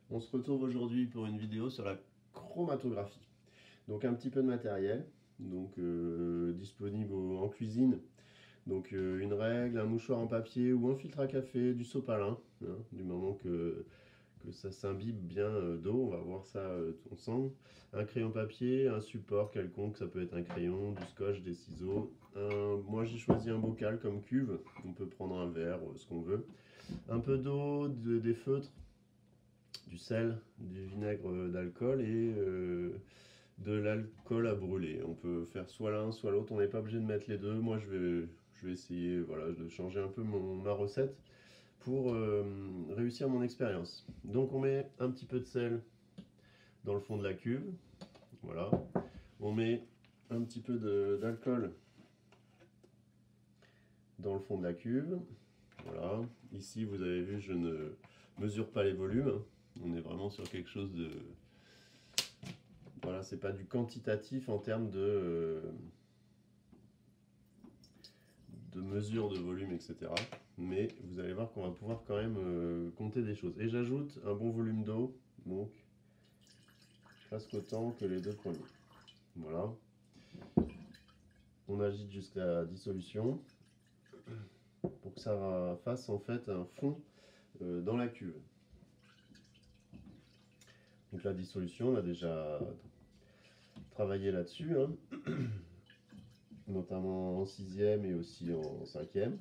On se retrouve aujourd'hui pour une vidéo sur la chromatographie. Donc un petit peu de matériel, donc disponible en cuisine. Donc une règle, un mouchoir en papier ou un filtre à café, du sopalin, hein, du moment que ça s'imbibe bien d'eau, on va voir ça ensemble. Un crayon papier, un support quelconque, ça peut être un crayon, du scotch, des ciseaux. Moi j'ai choisi un bocal comme cuve, on peut prendre un verre, ce qu'on veut. Un peu d'eau, des feutres, du sel, du vinaigre d'alcool et de l'alcool à brûler. On peut faire soit l'un, soit l'autre, on n'est pas obligé de mettre les deux. Moi je vais essayer voilà, de changer un peu ma recette pour réussir mon expérience. Donc on met un petit peu de sel dans le fond de la cuve, voilà. On met un petit peu d'alcool dans le fond de la cuve, voilà. Ici vous avez vu, je ne mesure pas les volumes, on est vraiment sur quelque chose de... Voilà, c'est pas du quantitatif en termes de mesure de volume, etc. Mais vous allez voir qu'on va pouvoir quand même compter des choses. Et j'ajoute un bon volume d'eau, donc presque autant que les deux premiers. Voilà. On agite jusqu'à dissolution pour que ça fasse en fait un fond dans la cuve. Donc la dissolution, on a déjà travaillé là-dessus, hein, notamment en 6e et aussi en 5e.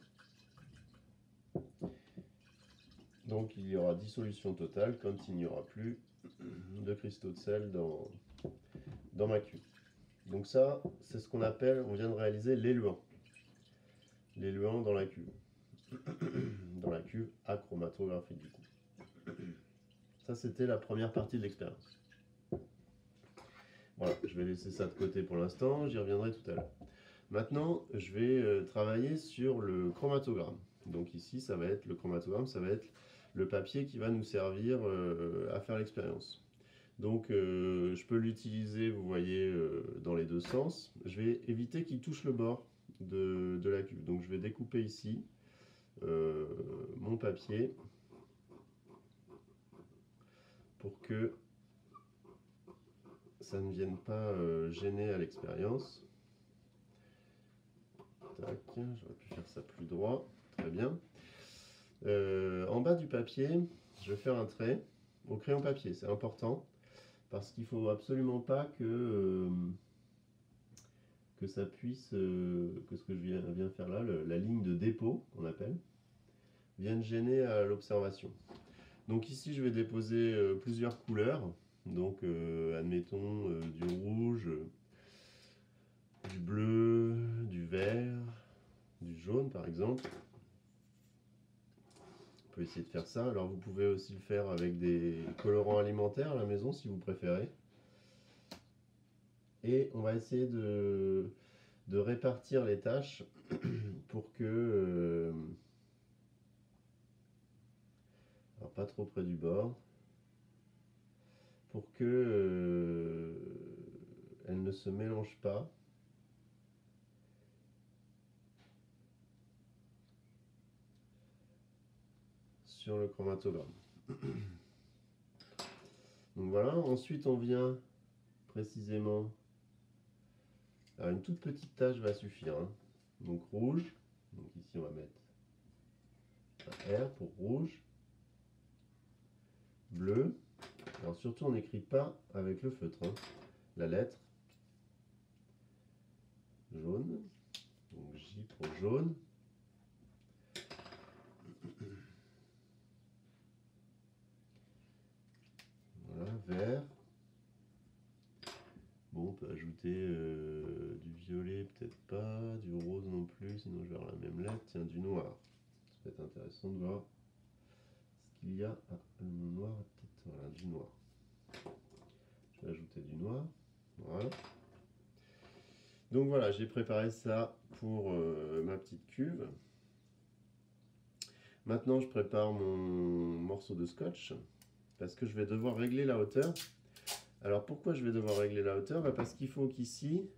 Donc il y aura dissolution totale quand il n'y aura plus de cristaux de sel dans ma cuve. Donc ça, c'est ce qu'on appelle, on vient de réaliser l'éluant. L'éluant dans la cuve. Dans la cuve achromatographique du coup. Ça, c'était la première partie de l'expérience. Voilà, je vais laisser ça de côté pour l'instant, j'y reviendrai tout à l'heure. Maintenant, je vais travailler sur le chromatogramme. Donc ici, ça va être le chromatogramme, ça va être le papier qui va nous servir à faire l'expérience. Donc je peux l'utiliser, vous voyez, dans les deux sens. Je vais éviter qu'il touche le bord de la cuve. Donc je vais découper ici mon papier pour que ça ne vienne pas gêner à l'expérience. Tac, j'aurais pu faire ça plus droit, très bien. En bas du papier, je vais faire un trait au crayon papier, c'est important, parce qu'il ne faut absolument pas que ça puisse, que ce que je viens faire là, la ligne de dépôt, qu'on appelle, vienne gêner à l'observation. Donc ici, je vais déposer plusieurs couleurs, donc admettons du rouge, du bleu, du vert, du jaune par exemple. On peut essayer de faire ça. Alors vous pouvez aussi le faire avec des colorants alimentaires à la maison si vous préférez. Et on va essayer de répartir les tâches pour que... alors pas trop près du bord. Pour que elles ne se mélangent pas. Sur le chromatogramme. Donc voilà, ensuite on vient précisément... Alors une toute petite tache va suffire, hein. Donc rouge, donc ici on va mettre un R pour rouge, bleu, alors surtout on n'écrit pas avec le feutre, hein, la lettre, jaune, donc J pour jaune, voilà, vert, bon on peut ajouter du violet, peut-être pas, du rose non plus, sinon je vais avoir la même lettre, tiens du noir, ça peut être intéressant de voir ce qu'il y a, ah, le noir, peut-être, voilà, du noir. Je vais ajouter du noir, voilà. Donc voilà, j'ai préparé ça pour ma petite cuve. Maintenant, je prépare mon morceau de scotch parce que je vais devoir régler la hauteur. Alors pourquoi je vais devoir régler la hauteur? Parce qu'il faut qu'ici,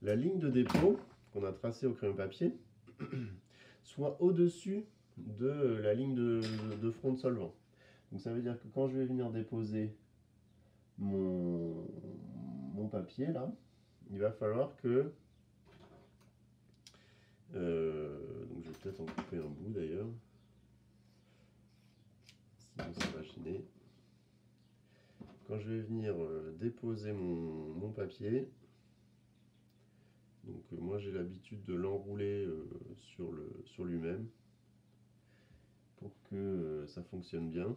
la ligne de dépôt qu'on a tracée au crayon papier soit au-dessus de la ligne de front de solvant. Donc ça veut dire que quand je vais venir déposer mon papier là, il va falloir que donc je vais peut-être en couper un bout d'ailleurs, sinon ça va gêner. Quand je vais venir déposer mon papier, donc moi j'ai l'habitude de l'enrouler sur lui-même pour que ça fonctionne bien.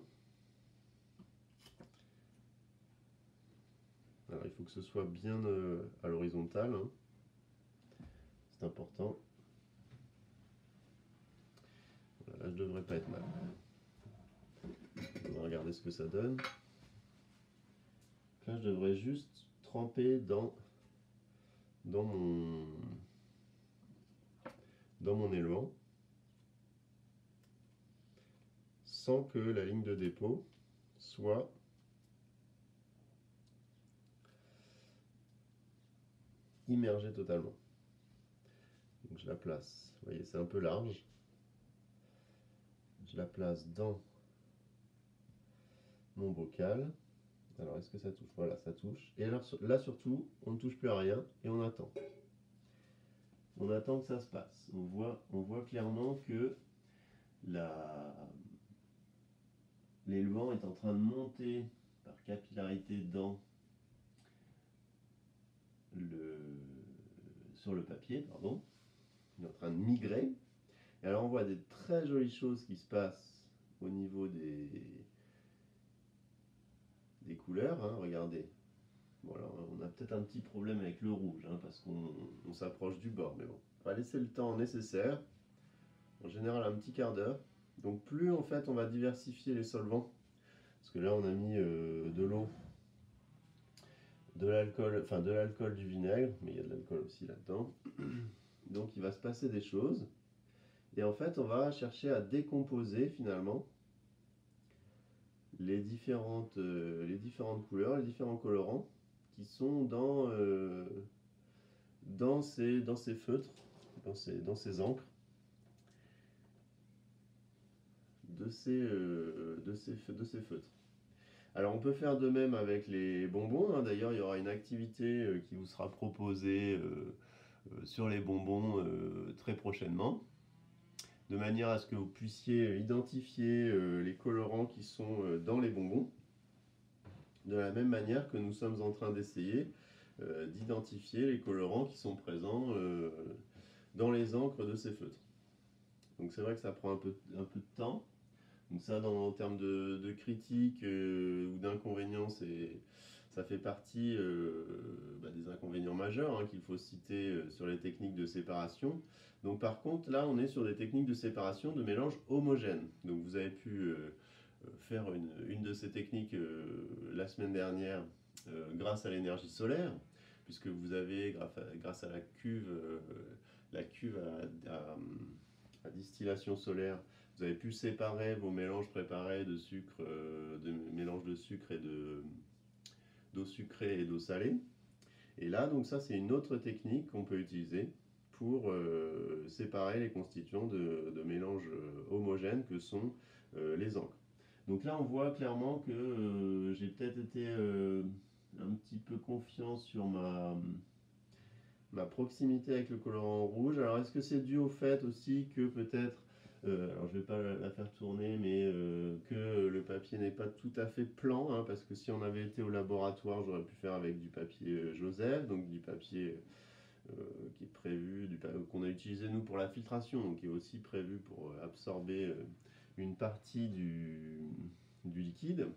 Alors il faut que ce soit bien à l'horizontale, hein. C'est important. Voilà, là je devrais pas être mal. On va regarder ce que ça donne. Là je devrais juste tremper dans mon élément sans que la ligne de dépôt soit immergée totalement. Donc je la place, vous voyez c'est un peu large, je la place dans mon bocal. Alors est-ce que ça touche? Voilà, ça touche. Et alors là surtout, on ne touche plus à rien et on attend. On attend que ça se passe. On voit clairement que l'élément est en train de monter par capillarité sur le papier, pardon. Il est en train de migrer. Et alors on voit des très jolies choses qui se passent au niveau des couleurs, hein, regardez. Bon, alors, on a peut-être un petit problème avec le rouge, hein, parce qu'on s'approche du bord, mais bon, on va laisser le temps nécessaire, en général un petit quart d'heure. Donc plus en fait on va diversifier les solvants, parce que là on a mis de l'eau, de l'alcool, du vinaigre, mais il y a de l'alcool aussi là-dedans. Donc il va se passer des choses, et en fait on va chercher à décomposer finalement les différentes couleurs, les différents colorants qui sont dans ces feutres, dans ces encres, de ces feutres. Alors on peut faire de même avec les bonbons, hein. D'ailleurs il y aura une activité qui vous sera proposée sur les bonbons très prochainement, de manière à ce que vous puissiez identifier les colorants qui sont dans les bonbons, de la même manière que nous sommes en train d'essayer d'identifier les colorants qui sont présents dans les encres de ces feutres. Donc c'est vrai que ça prend un peu de temps. Donc ça, en termes de critique ou d'inconvénients, ça fait partie des inconvénients majeurs, hein, qu'il faut citer sur les techniques de séparation. Donc par contre, là, on est sur des techniques de séparation de mélange homogène. Donc vous avez pu faire une de ces techniques la semaine dernière grâce à l'énergie solaire, puisque vous avez, grâce à la cuve à distillation solaire, vous avez pu séparer vos mélanges préparés de sucre, de mélange de sucre et d'eau sucrée et d'eau salée. Et là, donc ça, c'est une autre technique qu'on peut utiliser pour séparer les constituants de mélanges homogènes que sont les encres. Donc là, on voit clairement que j'ai peut-être été un petit peu confiant sur ma proximité avec le colorant rouge. Alors est-ce que c'est dû au fait aussi que peut-être, alors je ne vais pas la faire tourner, mais que le papier n'est pas tout à fait plan, hein, parce que si on avait été au laboratoire, j'aurais pu faire avec du papier Joseph, donc du papier qui est prévu, qu'on a utilisé nous pour la filtration, donc qui est aussi prévu pour absorber une partie du liquide.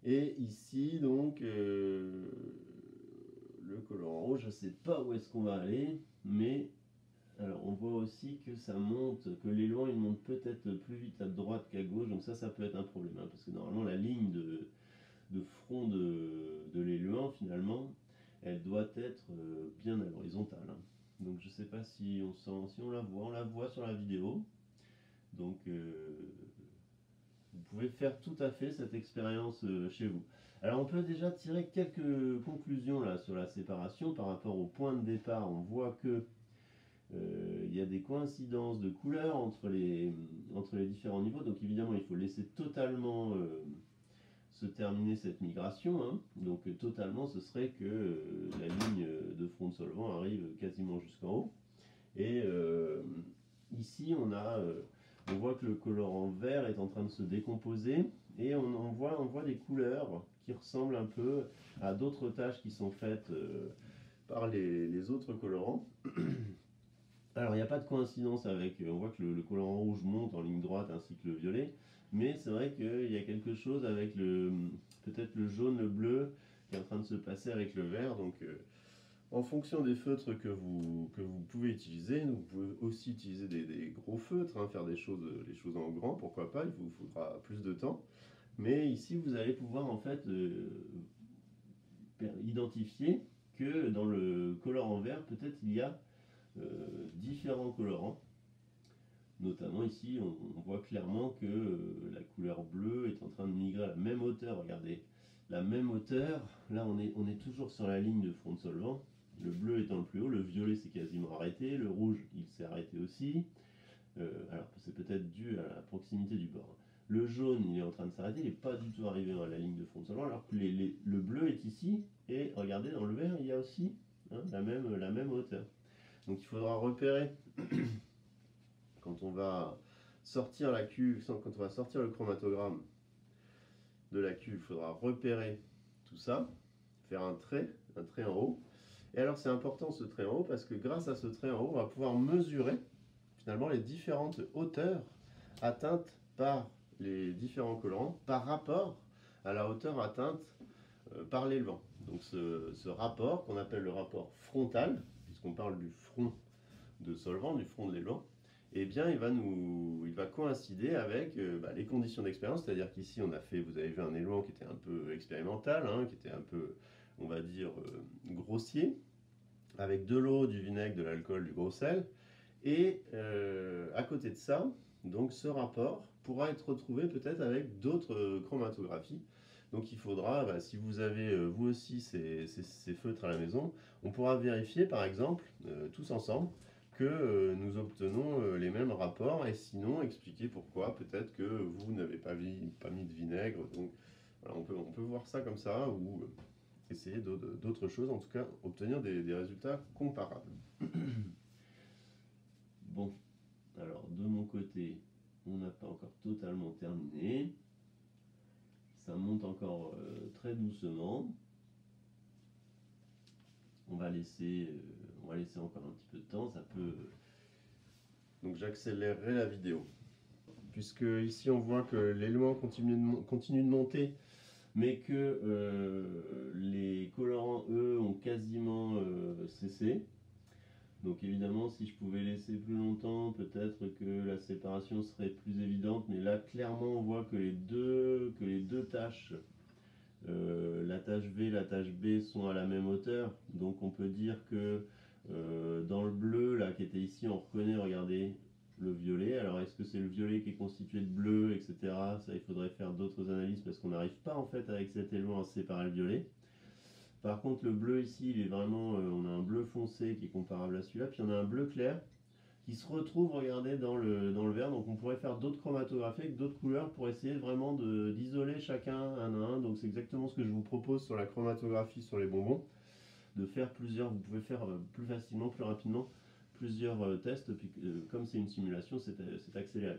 Et ici donc le colorant rouge, je ne sais pas où est-ce qu'on va aller, mais alors on voit aussi que ça monte, que l'élan il monte peut-être plus vite à droite qu'à gauche, donc ça peut être un problème, hein, parce que normalement la ligne de front de l'élan finalement, elle doit être bien à l'horizontale, hein. Donc je ne sais pas si on la voit sur la vidéo. Donc vous pouvez faire tout à fait cette expérience chez vous. Alors on peut déjà tirer quelques conclusions là sur la séparation par rapport au point de départ. On voit que il y a des coïncidences de couleurs entre les différents niveaux. Donc évidemment, il faut laisser totalement se terminer cette migration. Hein. Donc totalement, ce serait que la ligne de front de solvant arrive quasiment jusqu'en haut. Et ici, on voit que le colorant vert est en train de se décomposer et on voit des couleurs qui ressemblent un peu à d'autres taches qui sont faites par les autres colorants. Alors, il n'y a pas de coïncidence avec, on voit que le colorant rouge monte en ligne droite ainsi que le violet, mais c'est vrai qu'il y a quelque chose avec peut-être le jaune, le bleu qui est en train de se passer avec le vert. Donc, en fonction des feutres que vous pouvez utiliser, vous pouvez aussi utiliser des gros feutres, hein, faire les choses en grand, pourquoi pas, il vous faudra plus de temps. Mais ici, vous allez pouvoir en fait identifier que dans le colorant vert, peut-être il y a différents colorants. Notamment ici, on voit clairement que la couleur bleue est en train de migrer à la même hauteur. Regardez, la même hauteur. Là, on est toujours sur la ligne de front de solvant. Le bleu étant le plus haut, le violet s'est quasiment arrêté, le rouge il s'est arrêté aussi. Alors c'est peut-être dû à la proximité du bord. Le jaune il est en train de s'arrêter, il n'est pas du tout arrivé à la ligne de front de solvant, alors que le bleu est ici, et regardez dans le vert il y a aussi hein, la même hauteur. Donc il faudra repérer quand on va sortir la cuve, quand on va sortir le chromatogramme de la cuve, il faudra repérer tout ça, faire un trait en haut. Et alors c'est important ce trait en haut parce que grâce à ce trait en haut, on va pouvoir mesurer finalement les différentes hauteurs atteintes par les différents colorants par rapport à la hauteur atteinte par l'élément. Donc ce rapport qu'on appelle le rapport frontal, puisqu'on parle du front de solvant, du front de l'élément, eh bien il va coïncider avec les conditions d'expérience, c'est-à-dire qu'ici vous avez vu un élément qui était un peu expérimental, hein, qui était un peu, on va dire, grossier, avec de l'eau, du vinaigre, de l'alcool, du gros sel, et à côté de ça, donc ce rapport pourra être retrouvé peut-être avec d'autres chromatographies. Donc il faudra, si vous avez vous aussi ces feutres à la maison, on pourra vérifier par exemple, tous ensemble, que nous obtenons les mêmes rapports, et sinon expliquer pourquoi peut-être que vous n'avez pas mis de vinaigre. Donc voilà, on peut voir ça comme ça, ou essayer d'autres choses, en tout cas obtenir des résultats comparables. Bon, alors de mon côté, on n'a pas encore totalement terminé. Ça monte encore très doucement. On va laisser encore un petit peu de temps, ça peut... Donc j'accélérerai la vidéo. Puisque ici on voit que l'élément continue de monter, mais que les colorants, eux, ont quasiment cessé. Donc évidemment, si je pouvais laisser plus longtemps, peut-être que la séparation serait plus évidente, mais là, clairement, on voit que les deux tâches, la tâche V et la tâche B, sont à la même hauteur. Donc on peut dire que dans le bleu, là, qui était ici, on reconnaît, regardez, le violet. Alors est-ce que c'est le violet qui est constitué de bleu, etc. Ça, il faudrait faire d'autres analyses parce qu'on n'arrive pas en fait avec cet élément à séparer le violet. Par contre, le bleu ici, il est vraiment, on a un bleu foncé qui est comparable à celui-là, puis on a un bleu clair qui se retrouve, regardez, dans le vert. Donc on pourrait faire d'autres chromatographies avec d'autres couleurs pour essayer vraiment d'isoler chacun un à un. Donc c'est exactement ce que je vous propose sur la chromatographie sur les bonbons, de faire plusieurs, vous pouvez faire plus facilement, plus rapidement, plusieurs tests, puis comme c'est une simulation, c'est accéléré.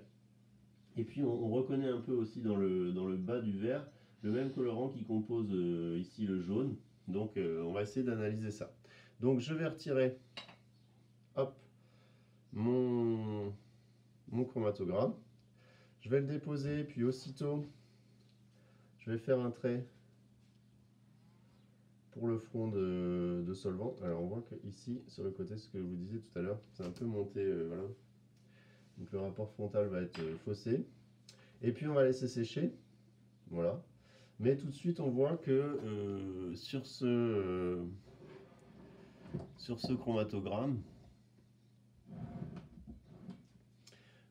Et puis on reconnaît un peu aussi dans le bas du vert le même colorant qui compose ici le jaune. Donc on va essayer d'analyser ça. Donc je vais retirer hop, mon chromatogramme. Je vais le déposer, puis aussitôt je vais faire un trait pour le front de solvant. Alors on voit que ici sur le côté, ce que je vous disais tout à l'heure, c'est un peu monté, voilà. Donc le rapport frontal va être faussé. Et puis on va laisser sécher. Voilà. Mais tout de suite on voit que sur ce chromatogramme,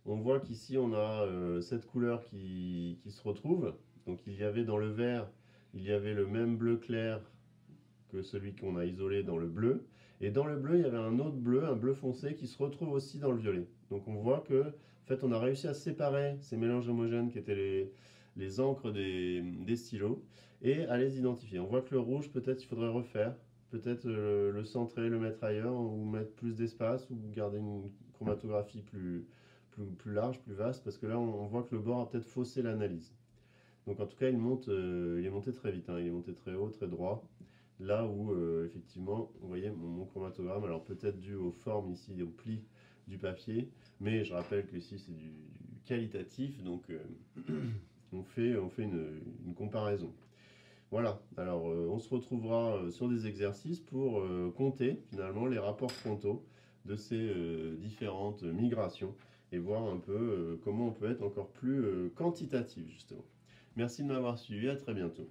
on voit qu'ici on a cette couleur qui se retrouve. Donc il y avait dans le vert, il y avait le même bleu clair que celui qu'on a isolé dans le bleu. Et dans le bleu, il y avait un autre bleu, un bleu foncé, qui se retrouve aussi dans le violet. Donc on voit que, en fait, on a réussi à séparer ces mélanges homogènes qui étaient les encres des stylos et à les identifier. On voit que le rouge, peut-être il faudrait refaire, peut-être le centrer, le mettre ailleurs, ou mettre plus d'espace, ou garder une chromatographie plus large, plus vaste, parce que là on voit que le bord a peut-être faussé l'analyse. Donc en tout cas, il est monté très vite, hein, il est monté très haut, très droit. Là où, effectivement, vous voyez mon chromatogramme, alors peut-être dû aux formes ici, aux plis du papier, mais je rappelle que ici c'est du qualitatif, donc on fait une comparaison. Voilà, alors on se retrouvera sur des exercices pour compter finalement les rapports frontaux de ces différentes migrations et voir un peu comment on peut être encore plus quantitatif justement. Merci de m'avoir suivi, à très bientôt.